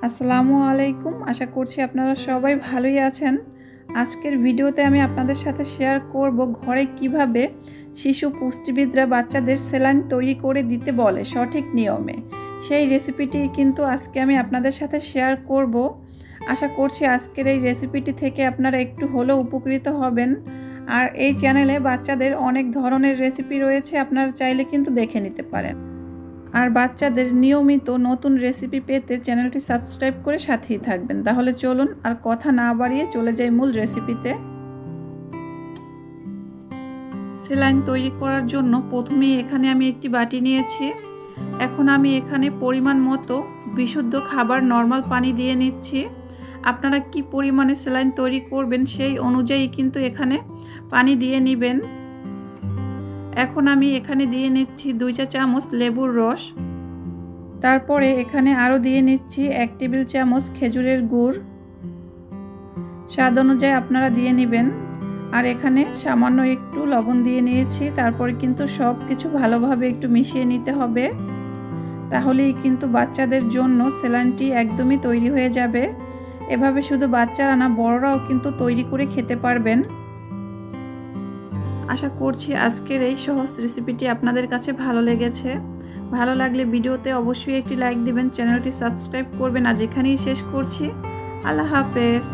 আসসালামু আলাইকুম। আশা করছি আপনারা সবাই ভালোই আছেন। আজকের ভিডিওতে আমি আপনাদের সাথে শেয়ার করব ঘরে কিভাবে শিশু পুষ্টিবিদরা বাচ্চাদের স্যালাইন তৈরি করে দিতে বলে সঠিক নিয়মে। সেই রেসিপিটি কিন্তু আজকে আমি আপনাদের সাথে শেয়ার করব। আশা করছি আজকের এই রেসিপিটি থেকে আপনারা একটু হলেও উপকৃত হবেন। আর এই চ্যানেলে বাচ্চাদের অনেক ধরনের রেসিপি রয়েছে, আপনারা চাইলে কিন্তু দেখে নিতে পারেন। আর বাচ্চাদের নিয়মিত নতুন রেসিপি পেতে চ্যানেলটি সাবস্ক্রাইব করে সাথেই থাকবেন। তাহলে চলুন আর কথা না বাড়িয়ে চলে যাই মূল রেসিপিতে। স্যালাইন তৈরি করার জন্য প্রথমেই এখানে আমি একটি বাটি নিয়েছি। এখন আমি এখানে পরিমাণ মতো বিশুদ্ধ খাবার নর্মাল পানি দিয়ে নিচ্ছি। আপনারা কি পরিমাণে স্যালাইন তৈরি করবেন সেই অনুযায়ী কিন্তু এখানে পানি দিয়ে নেবেন। এখন আমি এখানে দিয়ে নিচ্ছি 2 চা চামচ লেবুর রস। তারপরে এখানে আরও দিয়ে নিচ্ছি 1 টেবিল চামচ খেজুরের গুড়। স্বাদ অনুযায়ী আপনারা দিয়ে নেবেন। আর এখানে সামান্য একটু লবণ দিয়ে নিয়েছি। তারপরে কিন্তু সব কিছু ভালোভাবে একটু মিশিয়ে নিতে হবে, তাহলেই কিন্তু বাচ্চাদের জন্য স্যালাইনটি একদমই তৈরি হয়ে যাবে। এভাবে শুধু বাচ্চারা না, বড়রাও কিন্তু তৈরি করে খেতে পারবেন। আশা করছি আজকের এই সহজ রেসিপিটি আপনাদের কাছে ভালো লেগেছে। ভালো লাগলে ভিডিওতে অবশ্যই একটি লাইক দিবেন, চ্যানেলটি সাবস্ক্রাইব করবেন। আজ এখানেই শেষ করছি। আল্লাহ হাফেজ।